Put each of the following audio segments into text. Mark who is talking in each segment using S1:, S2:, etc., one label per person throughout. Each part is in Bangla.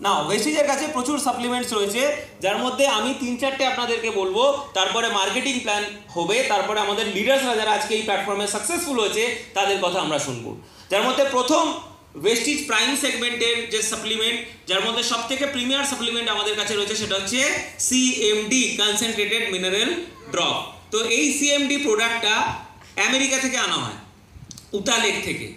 S1: না, ওয়েস্টিজের কাছে প্রচুর সাপ্লিমেন্টস রয়েছে, যার মধ্যে আমি 3-4টে আপনাদেরকে বলবো, তারপরে মার্কেটিং প্ল্যান হবে, তারপরে আমাদের লিডার্সরা যারা আজকে এই প্ল্যাটফর্মে সাকসেসফুল হয়েছে তাদের কথা আমরা শুনবো। যার মধ্যে প্রথম ওয়েস্টিজ প্রাইম সেগমেন্টের যে সাপ্লিমেন্ট, যার মধ্যে সব থেকে প্রিমিয়ার সাপ্লিমেন্ট আমাদের কাছে রয়েছে, সেটা হচ্ছে সিএমডি, কনসেন্ট্রেটেড মিনারেল ড্রপ। তো এই সিএমডি প্রোডাক্টটা আমেরিকা থেকে আনা হয়, উতা লেক থেকে,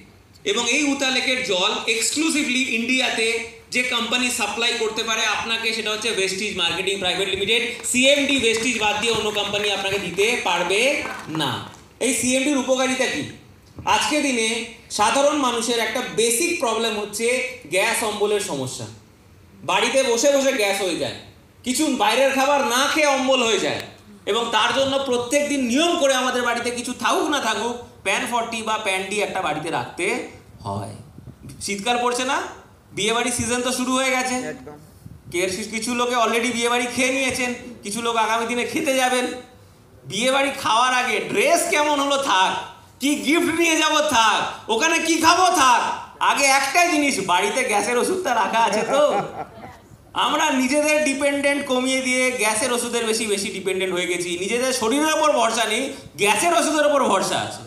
S1: এবং এই উতা লেকের জল এক্সক্লুসিভলি ইন্ডিয়াতে যে কোম্পানি সাপ্লাই করতে পারে আপনাকে, সেটা হচ্ছে ওয়েস্টিজ মার্কেটিং প্রাইভেট লিমিটেড। সিএমডি ওয়েস্টিজ বাদ দিয়ে অন্য কোম্পানি আপনাকে দিতে পারবে না। এই সিএমডির উপকারিতা কি? আজকে দিনে সাধারণ মানুষের একটা বেসিক প্রবলেম হচ্ছে গ্যাস অম্বলের সমস্যা। বাড়িতে বসে বসে গ্যাস হয়ে যায়, কিছু বাইরের খাবার না খেয়ে অম্বল হয়ে যায়, এবং তার জন্য প্রত্যেক দিন নিয়ম করে আমাদের বাড়িতে কিছু থাকুক না থাকুক প্যান 40 বা প্যান ডি একটা বাড়িতে রাখতে হয়। শীতকাল পড়ছে না, বিয়েবাড়ির সিজন তো শুরু হয়ে গেছে। কিছু লোকে অলরেডি বিয়েবাড়ি খেয়ে নিয়েছেন, কিছু লোক আগামী দিনে খেতে যাবেন। বিয়েবাড়ি খাওয়ার আগে ড্রেস কেমন হলো থাক, কি গিফট নিয়ে যাব থাক, ওখানে কি খাবো থাক, আগে একটাই জিনিস, বাড়িতে গ্যাসের ওষুধটা রাখা আছে তো? আমরা নিজেদের ডিপেন্ডেন্ট কমিয়ে দিয়ে গ্যাসের ওষুধের বেশি ডিপেন্ডেন্ট হয়ে গেছি। নিজেদের শরীরের ওপর ভরসা নেই, গ্যাসের ওষুধের ওপর ভরসা আছে।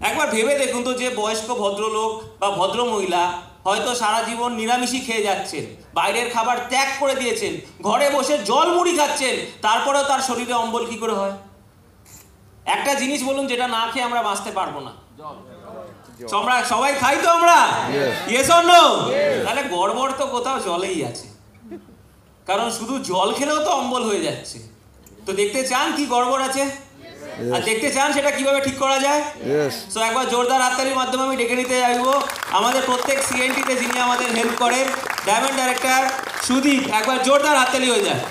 S1: একবার ভেবে দেখুন তো, যে বয়স্ক ভদ্রলোক বা ভদ্র মহিলা হয়তো সারা জীবন নিরামিষই খেয়ে যাচ্ছেন, বাইরের খাবার ত্যাগ করে দিয়েছেন, ঘরে বসে জল মুড়ি খাচ্ছেন, তারপরেও তার শরীরে অম্বল কি করে হয়? একটা জিনিস বলুন যেটা না খেয়ে আমরা বাঁচতে পারবো না। সবাই খাই তো আমরা, ইয়েস অর নো? তাহলে গড়বড় তো কোথাও জলেই আছে, কারণ শুধু জল খেলেও তো অম্বল হয়ে যাচ্ছে। তো দেখতে চান কি গড়বড় আছে, আর দেখতে চান সেটা কিভাবে ঠিক করা যায়? সো একবার জোরদার হাততালির মাধ্যমে আমি ডেকে নিতে চাইবো আমাদের প্রত্যেক সিএনটিতে যিনি আমাদের হেল্প করেন, ডায়মন্ড ডাইরেক্টর সুদীপ। একবার জোরদার হাততালি হয়ে যায়।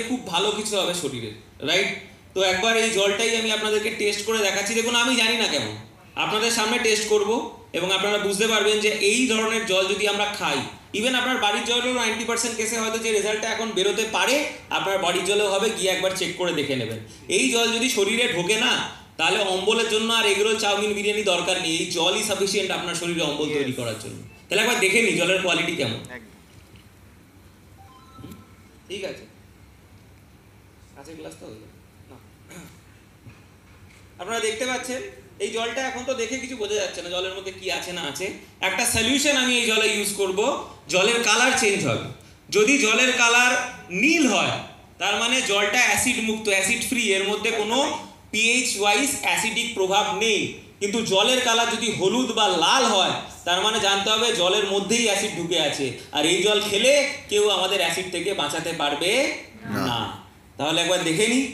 S1: খুব ভালো কিছু হবে শরীরে, রাইট? তো একবার এই জলটাই আমি আপনাদেরকে টেস্ট করে দেখাচ্ছি। দেখুন, আমি জানি না কেমন, আপনাদের সামনে টেস্ট করব এবং আপনারা বুঝতে পারবেন যে এই ধরনের জল যদি আমরা খাই, ইভেন আপনার বাড়ির জলেও 90% কেসে হয়তো যে রেজাল্টটা এখন বেরোতে পারে, আপনার বাড়ির জলেও হবে, গিয়ে একবার চেক করে দেখে নেবেন। এই জল যদি শরীরে ঢোকে না, তাহলে অম্বলের জন্য আর এগরোল, চাউমিন, বিরিয়ানি দরকার নেই। এই জলই সাফিসিয়েন্ট আপনার শরীরে অম্বল তৈরি করার জন্য। তাহলে একবার দেখে নিই জলের কোয়ালিটি কেমন। ঠিক আছে, কাঁচের গ্লাস তো না। আপনারা দেখতে পাচ্ছেন এই জলটা এখন তো দেখে কিছু বোঝা যাচ্ছে না জলের মধ্যে কি আছে না আছে। একটা সলিউশন আমি এই জলে ইউজ করব, জলের কালার চেঞ্জ হবে। যদি জলের কালার নীল হয়, তার মানে জলটা অ্যাসিড মুক্ত, অ্যাসিড ফ্রি, এর মধ্যে কোনো পিএইচ ওয়াইজ অ্যাসিডিক প্রভাব নেই। কিন্তু জলের কালার যদি হলুদ বা লাল হয়, তার মানে জানতে হবে জলের মধ্যেই অ্যাসিড ঢুকে আছে, আর এই জল খেলে কেউ আমাদের অ্যাসিড থেকে বাঁচাতে পারবে না। তাহলে একবার দেখে নিই।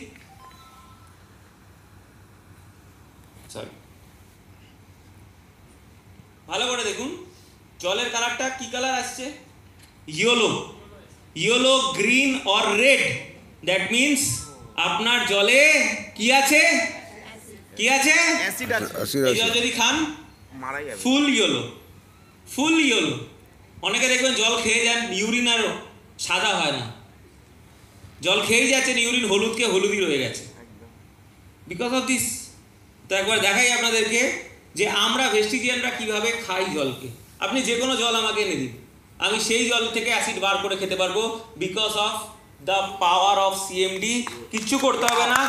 S1: ভালো করে দেখুন জলের কালারটা কি কালার আসছে, yellow, green or red. That means আপনার জলে কি আছে, কি আছে? এই জল যদি খান ফুল ইয়েলো। অনেকে দেখবেন জল খেয়ে যান, ইউরিন আর সাদা হয় না, জল খেয়েই যাচ্ছেন, ইউরিন হলুদকে হলুদই রয়ে গেছে, বিকজ অফ দিস। তো একবার দেখাই আপনাদেরকে যে আমরা ভেস্টিজিয়ানরা কিভাবে খাই জলকে। আপনি যে কোনো জল আমাকে এনে দিন, আমি সেই জল থেকে অ্যাসিড বার করে খেতে পারবো, because of the power of CMD. কিচ্ছু করতে হবে না।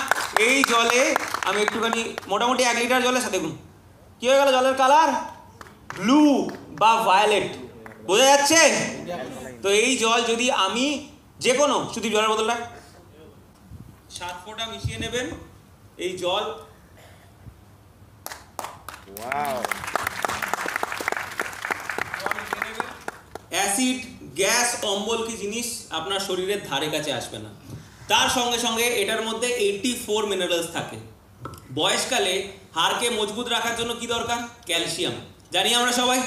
S1: এই জলে আমি একটুখানি মোটামুটি 1 লিটার জলের সাথে দেখুন কি হয়ে গেল, জলের কালার ব্লু বা ভায়োলেট, বোঝা যাচ্ছে? তো এই জল যদি আমি যে কোনো, শুধু জলের বোতলটা 7 ফোঁটা মিশিয়ে নেবেন এই জল। অ্যাসিড, গ্যাস, অম্বল কি জিনিস আপনার শরীরের ধারে কাছে আসবে না। তার সঙ্গে সঙ্গে এটার মধ্যে 84 মিনারেলস থাকে। বয়সকালে হাড়কে মজবুত রাখার জন্য কি দরকার? ক্যালসিয়াম, জানি আমরা সবাই।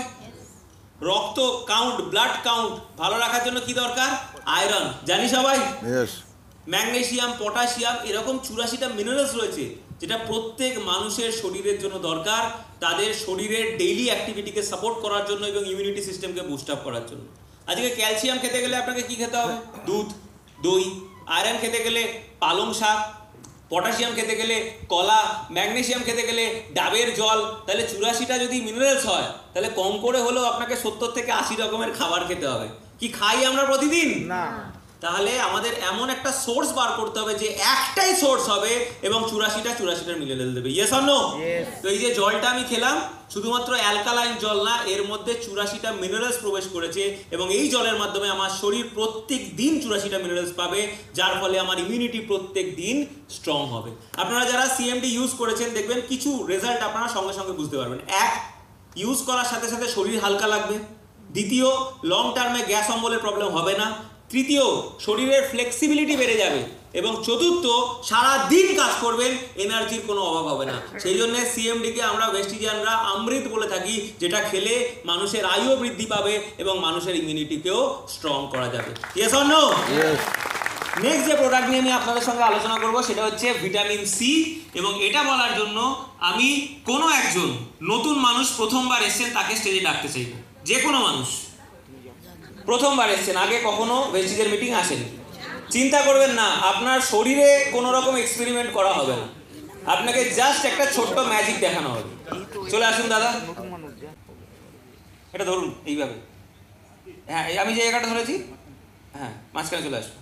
S1: রক্ত কাউন্ট, ব্লাড কাউন্ট ভালো রাখার জন্য কি দরকার? আয়রন, জানি সবাই। ম্যাগনেসিয়াম, পটাশিয়াম, এরকম 84টা মিনারেলস রয়েছে যেটা প্রত্যেক মানুষের শরীরের জন্য দরকার, তাদের শরীরের ডেইলি অ্যাক্টিভিটিকে সাপোর্ট করার জন্য এবং ইমিউনিটি সিস্টেমকে বুস্ট আপ করার জন্য। আজকে ক্যালসিয়াম খেতে গেলে আপনাকে কি খেতে হবে? দুধ, দই। আয়রন খেতে গেলে পালং শাক, পটাশিয়াম খেতে গেলে কলা, ম্যাগনেসিয়াম খেতে গেলে ডাবের জল। তাহলে 84টা যদি মিনারেলস হয়, তাহলে কম করে হলেও আপনাকে 70 থেকে 80 রকমের খাবার খেতে হবে। কি খাই আমরা প্রতিদিন?
S2: না।
S1: তাহলে আমাদের এমন একটা সোর্স বার করতে হবে যে একটাই সোর্স হবে এবং 84টার মিনারেল দেবে। Yes or no? তো এই যে জলটা আমি খেলাম শুধুমাত্র অ্যালকালাইন জল না, এর মধ্যে 84টা মিনারেলস প্রবেশ করেছে এবং এই জলের মাধ্যমে আমার শরীর প্রত্যেক দিন 84টা মিনারেলস পাবে, যার ফলে আমার ইমিউনিটি প্রত্যেক দিন স্ট্রং হবে। আপনারা যারা সিএমডি ইউজ করেছেন দেখবেন কিছু রেজাল্ট আপনারা সঙ্গে সঙ্গে বুঝতে পারবেন। এক, ইউজ করার সাথে সাথে শরীর হালকা লাগবে। দ্বিতীয়, লং টার্মে গ্যাস অম্বলের প্রবলেম হবে না। তৃতীয়, শরীরের ফ্লেক্সিবিলিটি বেড়ে যাবে। এবং চতুর্থ, সারা দিন কাজ করবেন, এনার্জির কোনো অভাব হবে না। সেই জন্য সিএমডিকে আমরা ভেস্টিজিয়ানরা অমৃত বলে থাকি, যেটা খেলে মানুষের আয়ুও বৃদ্ধি পাবে এবং মানুষের ইমিউনিটিকেও স্ট্রং করা যাবে। Yes or no? নেক্সট যে প্রোডাক্ট নিয়ে আমি আপনাদের সঙ্গে আলোচনা করব সেটা হচ্ছে ভিটামিন সি। এবং এটা বলার জন্য আমি কোনো একজন নতুন মানুষ প্রথমবার এসেছেন তাকে স্টেজে ডাকতে চাইব। যে কোনো মানুষ প্রথমবার এসেছেন, আগে কখনো ভেস্টিজের মিটিং আসেনি, চিন্তা করবেন না, আপনার শরীরে কোনো রকম এক্সপেরিমেন্ট করা হবে না, আপনাকে জাস্ট একটা ছোট্ট ম্যাজিক দেখানো হবে। চলে আসুন দাদা, এটা ধরুন এইভাবে। হ্যাঁ, আমি যে জায়গাটা ধরেছি, হ্যাঁ মাঝখানে চলে আসুন।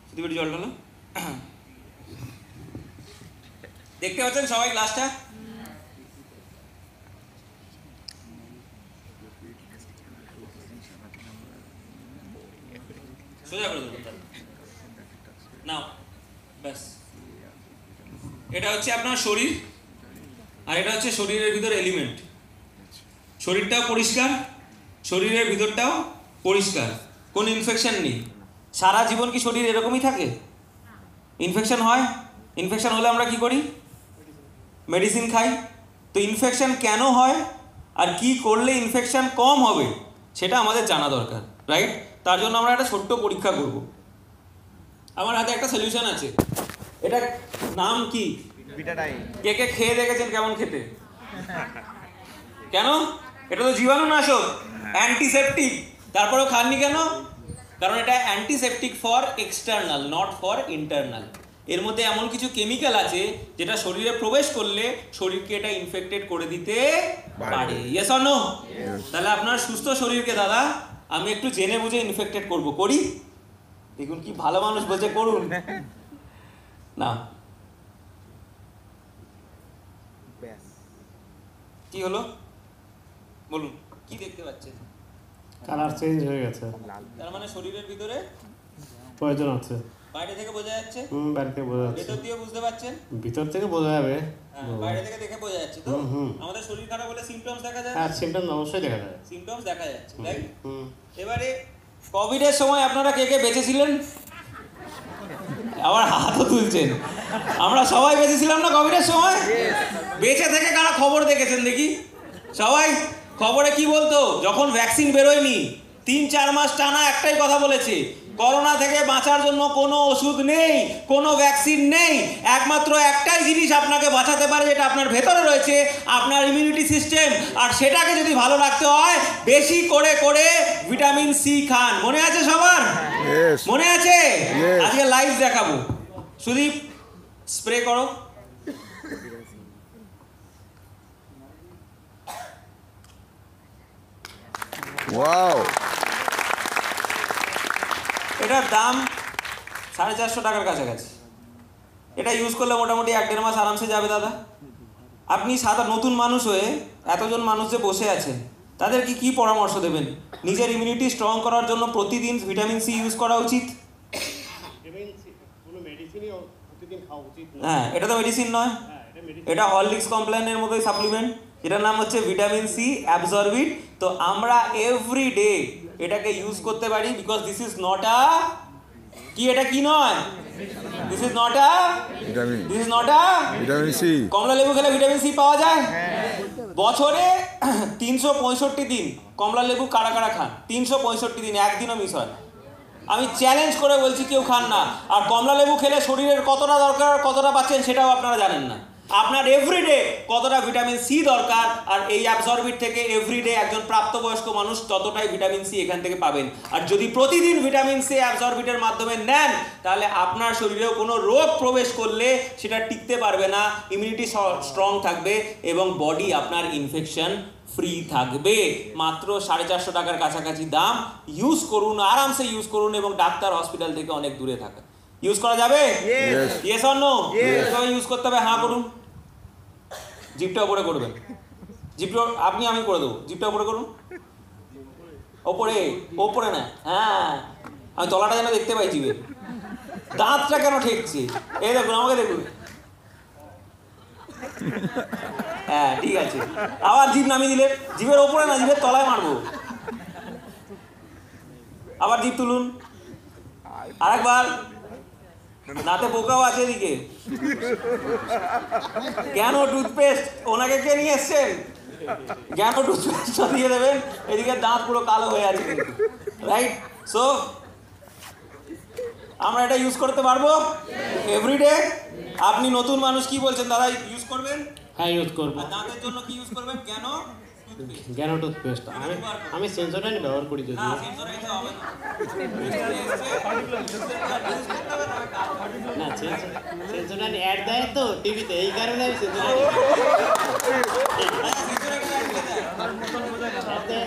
S1: শুধু একটু জল ঢালো। দেখতে পাচ্ছেন সবাই গ্লাসটা? সোজা করে দেবো নাও, ব্যাস। এটা হচ্ছে আপনার শরীর, আর এটা হচ্ছে শরীরের ভিতর এলিমেন্ট। শরীরটাও পরিষ্কার, শরীরের ভিতরটাও পরিষ্কার, কোনো ইনফেকশন নেই। সারা জীবন কি শরীর এরকমই থাকে? ইনফেকশন হয়। ইনফেকশন হলে আমরা কি করি? মেডিসিন খাই। তো ইনফেকশন কেন হয় আর কি করলে ইনফেকশন কম হবে সেটা আমাদের জানা দরকার, রাইট? তার জন্য আমরা একটা ছোট্ট পরীক্ষা করব। আমার হাতে একটা সলিউশন আছে, এটা নাম কি? কে কে খেয়ে দেখেছেন কেমন খেতে? কেন? এটা তো জীবাণুনাশক, অ্যান্টিসেপটিক, তারপরেও খাননি কেন? কারণ এটা antiseptic for external, not for internal. এর মধ্যে এমন কিছু কেমিক্যাল আছে যেটা শরীরে প্রবেশ করলে শরীরকে এটা ইনফেক্টেড করে দিতে পারে। Yes or no? তাহলে আপনার সুস্থ শরীরকে দাদা আমি একটু জেনে বুঝে ইনফেক্টেড করব, করি? দেখুন কি ভালো মানুষ বলছে, করুন না। কি হলো বলুন, কি দেখতে পাচ্ছেন?
S3: কালার চেঞ্জ হয়ে গেছে,
S1: তার মানে শরীরের ভিতরে
S3: প্রয়োজন আছে।
S1: বাইরে থেকে বোঝা যাচ্ছে,
S3: বাইরে থেকে বোঝা যাচ্ছে,
S1: ভেতর দিয়ে বুঝতে পারছেন,
S3: ভিতর থেকে বোঝা যাবে,
S1: বাইরে থেকে দেখে বোঝা যাচ্ছে। তো আমাদের শরীর খারাপ হলে সিম্পটমস দেখা যায়।
S3: হ্যাঁ, সিম্পটম অবশ্যই দেখা যায়,
S1: সিম্পটমস দেখা যাচ্ছে, রাইট? এবারে কোভিডের সময় আপনারা কে কে বেঁচেছিলেন? আবার হাতও তুলছেন। আমরা সবাই বেঁচেছিলাম না কোভিডের সময়? বেঁচে থেকে কারা খবর দেখেছেন দেখি? সবাই খবরে কি বলতো? যখন ভ্যাকসিন বেরোয়নি 3-4 মাস টানা একটাই কথা বলেছে, করোনা থেকে বাঁচার জন্য কোনো ওষুধ নেই, কোনো ভ্যাকসিন নেই, একমাত্র একটাই জিনিস আপনাকে বাঁচাতে পারে, যেটা আপনার ভেতরে রয়েছে, আপনার ইমিউনিটি সিস্টেম। আর সেটাকে যদি ভালো রাখতে হয় বেশি করে করে ভিটামিন সি খান। মনে আছে সবার? মনে আছে? আজকে লাইভ দেখাবো, সুদীপ স্প্রে করো।
S2: ওয়াও,
S1: এটার দাম 450 টাকার কাছাকাছি। এটা ইউজ করলে মোটামুটি 1-1.5 মাস আরামসে যাবে দাদা। আপনি সাদা নতুন মানুষ হয়ে এতজন মানুষ যে বসে আছেন তাদেরকে কি পরামর্শ দেবেন? নিজের ইমিউনিটি স্ট্রং করার জন্য প্রতিদিন ভিটামিন সি ইউজ করা উচিত। হ্যাঁ, এটা তো মেডিসিন নয়, এটা হরলিক্স কমপ্লেনের মতোই সাপ্লিমেন্ট, এটার নাম হচ্ছে ভিটামিন সি অ্যাবজর্বিট। তো আমরা এভরি ডে এটাকে ইউজ করতে পারি, because this is not a কি, এটা কি নয়, this is not a vitamin C. কমলা লেবু খেলে ভিটামিন সি পাওয়া যায়? বছরে 365 দিন কমলা লেবু কারা কারা খান? 365 দিন, একদিনও মিস হয় না। আমি চ্যালেঞ্জ করে বলছি কেউ খান না। আর কমলা লেবু খেলে শরীরের কতটা দরকার, কতটা পাচ্ছেন সেটাও আপনারা জানেন না। আপনার এভরিডে কতটা ভিটামিন সি দরকার, আর এই অ্যাবসরবিট থেকে এভরিডে একজন প্রাপ্তবয়স্ক মানুষ ততটাই ভিটামিন সি এখান থেকে পাবেন। আর যদি প্রতিদিন ভিটামিন সি অ্যাবসরবিটের মাধ্যমে নেন, তাহলে আপনার শরীরেও কোনো রোগ প্রবেশ করলে সেটা টিকতে পারবে না, ইমিউনিটি স্ট্রং থাকবে এবং বডি আপনার ইনফেকশন ফ্রি থাকবে। মাত্র 450 টাকার কাছাকাছি দাম, ইউজ করুন, আরামসে ইউজ করুন এবং ডাক্তার হসপিটাল থেকে অনেক দূরে থাকা। ইউজ করা যাবে? Yes or no? সবাই ইউজ করতে হবে, হ্যাঁ করুন। জিপটা উপরে করবেন, জিপটা আমি করে দেবো, জিপটা উপরে করুন, ওপরে ওপরে না, হ্যাঁ আমি তলাটা যেন দেখতে পাই জিভে। দাঁতটা কেন ঠেকছে? এই দেখুন, আমাকে দেখুন, হ্যাঁ ঠিক আছে। আবার জিভ নামিয়ে দিলেন, জিভের ওপরে না, জিভের তলায় মারবো। আবার জিভ তুলুন, আরেকবার। দাঁতে পোকাও আছে এদিকে। কেন টুথপেস্ট ওনাকে কে নিয়ে এসছেন? কেন টুথপেস্টটা দিয়ে দেবেন, এদিকে দাঁত পুরো কালো হয়ে আছে কিন্তু, রাইট? সো আমরা এটা ইউজ করতে পারবো এভরিডে। আপনি নতুন মানুষ, কি বলছেন দাদা, ইউজ করবেন?
S3: হ্যাঁ ইউজ করবো।
S1: আর দাঁতের জন্য কি ইউজ করবেন? কেন
S3: জ্ঞান টুথপেস্ট। আমি সেন্সোডাইন ব্যবহার করি যদি।
S1: না, সেন্সরাইতে হবে না।
S3: না, সেন্সোডাইন অ্যাড দেয় তো টিভিতে, এই কারণে আমি সেন্সোডাইন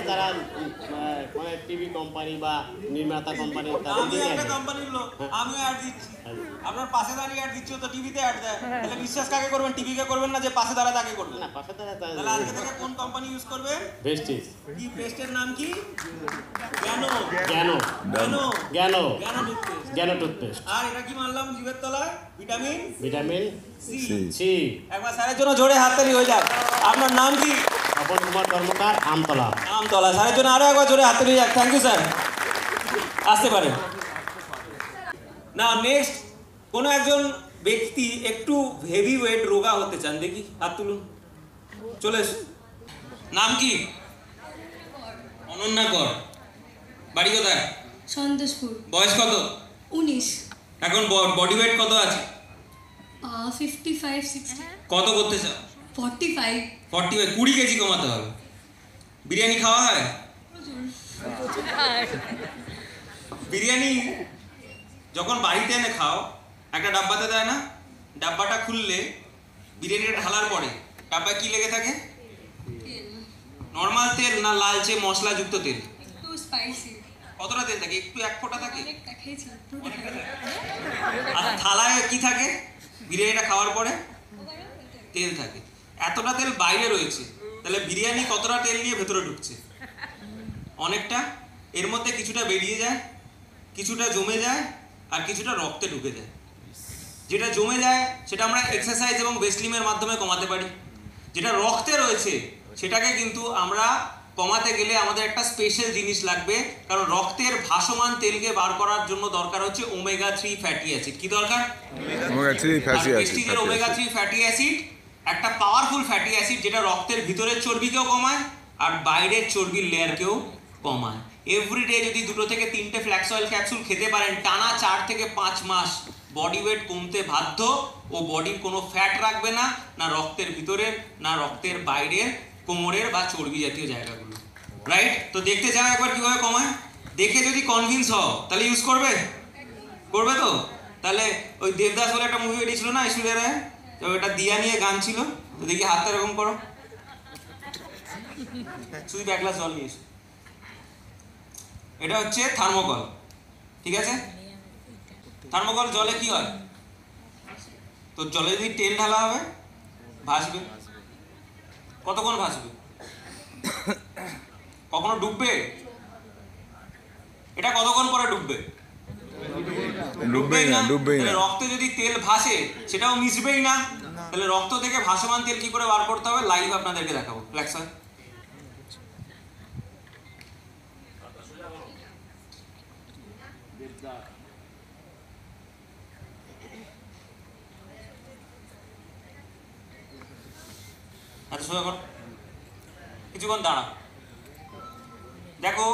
S3: তারা মানে টিভি কোম্পানি বা নির্মাতা কোম্পানি তাদের
S1: আমি একটা কোম্পানির লোক, আমিও অ্যাড দিচ্ছি। আপনার পাশে দাঁড়িয়ে অ্যাড দিচ্ছি, তো টিভিতে অ্যাড দেয়, তাহলে বিশ্বাস কাকে করবেন? টিভিকে করবেন না, যে পাশে দাঁড়ায় তাকে করবেন।
S3: না, পাশে তারা
S1: তাহলে আজকে থেকে কোন কোম্পানি ইউজ করবেন?
S3: ভেস্টিজ।
S1: কি পেস্টের নাম কি? জ্ঞানো।
S3: জ্ঞানো
S1: জ্ঞানো
S3: জ্ঞানো
S1: জ্ঞানো টুথপেস্ট।
S3: জ্ঞানো টুথপেস্ট।
S1: আর এটা কি মানলাম জিভের তলায়? Vitamin
S3: vitamin
S1: C.
S3: সি।
S1: একবার স্যারের জন্য জোরে হাততালি হয়ে যাক। আপনার নাম কি?
S3: তপন কুমার কর্মকার, আমতলা।
S1: আমতলা। স্যারের জন্য আরো একবার জোরে হাততালি হয়ে যাক। থ্যাংক ইউ স্যার, আসতে পারেন না। নেক্সট, কোনো একজন ব্যক্তি একটু হেভি ওয়েট রোগা হতে চান, দেখি হাত তুলুন, চলে এসুন। নাম কি? অনন্যা কর। বাড়ি কোথায়?
S4: সন্তোষপুর।
S1: বয়স কত?
S4: 19।
S1: এখন বডি ওয়েট কত আছে?
S4: 55-60।
S1: কত করতে চাও?
S4: 45।
S1: 20 কেজি কমাতে হবে। বিরিয়ানি খাওয়া হয়? বিরিয়ানি যখন বাড়িতে এনে খাও, একটা ডাব্বাতে দেয় না? ডাব্বাটা খুললে বিরিয়ানিটা ঢালার পরে ডাব্বায় কি লেগে থাকে? নর্মাল তেল না লালচে মশলাযুক্ত তেল?
S4: একটু স্পাইসি।
S1: কতটা তেল থাকে? একটু, 1 ফোঁটা থাকে?
S4: অনেকটা খেয়েছি।
S1: আর থালায় কি থাকে বিরিয়ানিটা খাওয়ার পরে? তেল থাকে। এতটা তেল বাইরে রয়েছে, তাহলে বিরিয়ানি কতটা তেল নিয়ে ভেতরে ঢুকছে? অনেকটা। এর মধ্যে কিছুটা বেরিয়ে যায়, কিছুটা জমে যায়, আর কিছুটা রক্তে ঢুকে যায়। যেটা জমে যায় সেটা আমরা এক্সারসাইজ এবং ভেসলিমের মাধ্যমে কমাতে পারি। যেটা রক্তে রয়েছে সেটাকে কিন্তু আমরা কমাতে গেলে আমাদের একটা স্পেশাল জিনিস লাগবে, কারণ রক্তের ভাসমান তেলকে বার করার জন্য দরকার হচ্ছে ওমেগা 3 ফ্যাটি অ্যাসিড। কি দরকার?
S2: ওমেগা 3 ফ্যাটি
S1: প্রেস্টিজের ওমেগা 3 ফ্যাটি অ্যাসিড একটা পাওয়ারফুল ফ্যাটি অ্যাসিড, যেটা রক্তের ভিতরের চর্বিকেও কমায় আর বাইরের চর্বির লেয়ারকেও কমায়। এভরিডে যদি 2 থেকে 3টে ফ্ল্যাক্স অয়েল ক্যাপসুল খেতে পারেন, টানা 4 থেকে 5 মাস বডি ওয়েট কমতে বাধ্য। ও বডির কোনো ফ্যাট রাখবে না, না রক্তের ভিতরের না রক্তের বাইরের, কোমরের বা চর্বি জাতীয় জায়গাগুলো, রাইট? তো দেখতে চাও একবার কিভাবে কমায়? দেখে যদি কনভিন্স হও তাহলে ইউজ করবে? করবে তো? তাহলে ওই দেবদাস বলে একটা মুভি বেরিয়েছিল না ঐশ্বরিয়া রায়, তো ওটা দিয়া নিয়ে গান ছিল, তো দেখি হাতটা এরকম করো, শুধু 1 গ্লাস জল নিয়ে এসো। এটা হচ্ছে থার্মোকল, ঠিক আছে? থার্মোকল জলে কি হয়? তো জলে যদি তেল ঢালা হবে ভাসবে। কতক্ষণ ভাসবে? কখনো ডুববে? এটা কতক্ষণ পরে ডুববে?
S2: ডুববেই না।
S1: তাহলে রক্তে যদি তেল ভাসে সেটাও মিশবেই না, তাহলে রক্ত থেকে ভাসমান তেল কি করে বার করতে হবে লাইভ আপনাদেরকে দেখাবো। ফ্ল্যাক্স হয়। আচ্ছা সোজা কর, কিছুক্ষণ দাঁড়া। দেখো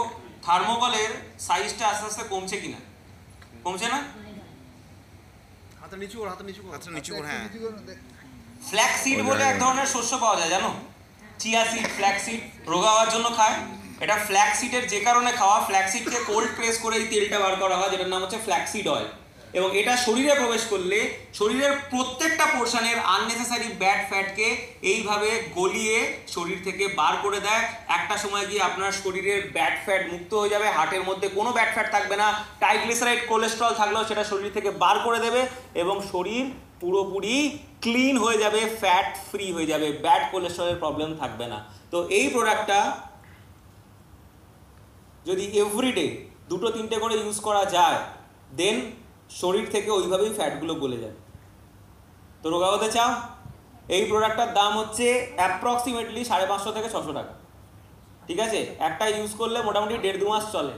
S1: থার্মোকলের সাইজটা আস্তে আস্তে কমছে কিনা। কমছে না?
S5: হাতটা নিচু কর, হাতটা নিচু কর, হাতটা নিচু কর। হ্যাঁ,
S1: ফ্ল্যাক্স সিড বলে এক ধরনের শস্য পাওয়া যায় জানো, চিয়া সিড, ফ্ল্যাক্স সিড, রোগা হওয়ার জন্য খায়। এটা ফ্ল্যাক্স সিডের যে কারণে খাওয়া, ফ্ল্যাক্স সিডকে কোল্ড প্রেস করে এই তেলটা বার করা হয়, যেটার নাম হচ্ছে ফ্ল্যাক্স সিড অয়েল। এবং এটা শরীরে প্রবেশ করলে শরীরের প্রত্যেকটা পোর্শনের আননেসেসারি ব্যাড ফ্যাটকে এইভাবে গলিয়ে শরীর থেকে বার করে দেয়। একটা সময় গিয়ে আপনার শরীরের ব্যাড ফ্যাট মুক্ত হয়ে যাবে, হার্টের মধ্যে কোনো ব্যাড ফ্যাট থাকবে না, ট্রাইগ্লিসারাইড কোলেস্ট্রল থাকলেও সেটা শরীর থেকে বার করে দেবে এবং শরীর পুরোপুরি ক্লিন হয়ে যাবে, ফ্যাট ফ্রি হয়ে যাবে, ব্যাড কোলেস্ট্রলের প্রবলেম থাকবে না। তো এই প্রোডাক্টটা যদি এভরিডে 2-3টে করে ইউজ করা যায়, দেন শরীর থেকে ওইভাবেই ফ্যাটগুলো গলে যায়। তো রোগা হতে চাও? এই প্রোডাক্টটার দাম হচ্ছে অ্যাপ্রক্সিমেটলি 550 থেকে 600 টাকা। ঠিক আছে, একটা ইউজ করলে মোটামুটি 1.5-2 মাস চলে।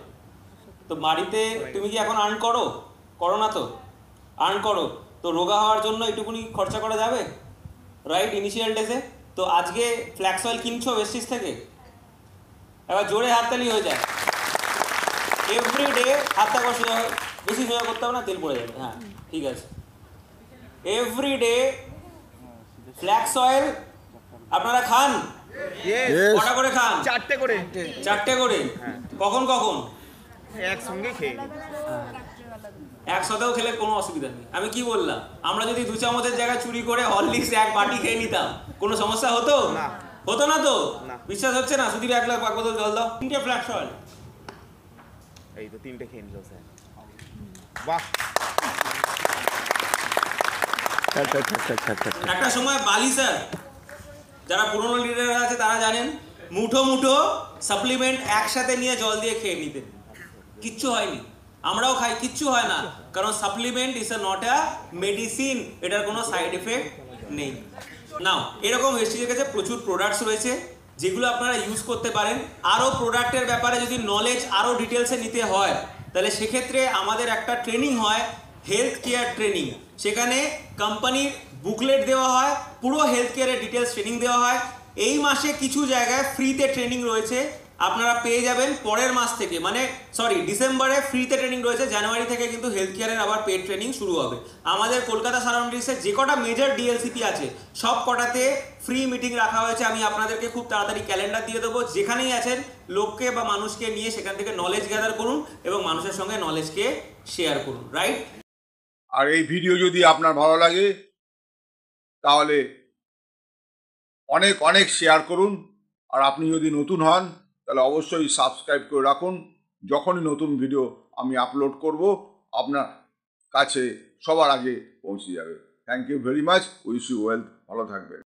S1: তো বাড়িতে তুমি কি এখন আর্ন করো? করো না তো? আর্ন করো, তো রোগা হওয়ার জন্য একটুকুনি খরচা করা যাবে, রাইট? ইনিশিয়াল ডেজে তো আজকে ফ্ল্যাক্স অয়েল কিনছো ভেস্টিজ থেকে, এবার জোরে হাততালি হয়ে যায়। এভরিডে হাতটা সোজা, বেশি সোজা করতে হবে না, তেল পড়ে যাবে। হ্যাঁ ঠিক আছে, এভরিডে ফ্ল্যাক্স অয়েল আপনারা খান? কটা করে খান?
S5: 4টে করে।
S1: 4টে করে? কখন কখন?
S5: একসঙ্গে খেয়ে নিই।
S1: একসাথেও খেলে কোনো অসুবিধা নেই। আমি কি বললাম, আমরা যদি 2 চামচের জায়গায় চুরি করে হরলিক্স 1 বাটি খেয়ে নিতাম, কোনো সমস্যা হতো?
S5: না।
S1: হতো না তো?
S5: না।
S1: বিশ্বাস হচ্ছে না? সুধীর 1 বোতল জল দাও, 3টে ফ্ল্যাক্স অয়েল।
S5: এই তো 3টে খেয়ে নিল স্যার। বাহ।
S1: একটা সময় বালি স্যার, যারা পুরনো লিডার আছে তারা জানেন, মুঠো মুঠো সাপ্লিমেন্ট একসাথে নিয়ে জল দিয়ে খেয়ে নিতেন, কিচ্ছু হয়নি। আমরাও খাই, কিচ্ছু হয় না, কারণ supplement is not a medicine, এটার কোনো সাইড এফেক্ট নেই। নাও এরকম ভেস্টিজের কাছে প্রচুর প্রোডাক্টস রয়েছে যেগুলো আপনারা ইউজ করতে পারেন। আরও প্রোডাক্টের ব্যাপারে যদি নলেজ আরও ডিটেলসে নিতে হয়, তাহলে সেক্ষেত্রে আমাদের একটা ট্রেনিং হয়, হেলথ কেয়ার ট্রেনিং। সেখানে কোম্পানির বুকলেট দেওয়া হয়, পুরো হেলথ কেয়ারের ডিটেলস ট্রেনিং দেওয়া হয়। এই মাসে কিছু জায়গায় ফ্রিতে ট্রেনিং রয়েছে, আপনারা পেয়ে যাবেন পরের মাস থেকে, মানে ডিসেম্বরে ফ্রিতে ট্রেনিং রয়েছে, জানুয়ারি থেকে কিন্তু হেলথ কেয়ারের আবার পেড ট্রেনিং শুরু হবে। আমাদের কলকাতা সারাউন্ডিংসে যে কটা মেজর ডিএলসিপি আছে সব কটাতে ফ্রি মিটিং রাখা হয়েছে। আমি আপনাদেরকে খুব তাড়াতাড়ি ক্যালেন্ডার দিয়ে দেবো, যেখানেই আছেন লোককে বা মানুষকে নিয়ে সেখান থেকে নলেজ গ্যাদার করুন এবং মানুষের সঙ্গে নলেজকে শেয়ার করুন, রাইট?
S6: আর এই ভিডিও যদি আপনার ভালো লাগে তাহলে অনেক অনেক শেয়ার করুন। আর আপনি যদি নতুন হন তাহলে অবশ্যই সাবস্ক্রাইব করে রাখুন। যখনই নতুন ভিডিও আমি আপলোড করব আপনার কাছে সবার আগে পৌঁছে যাবে। Thank you very much, wish you wealth, ভালো থাকবেন।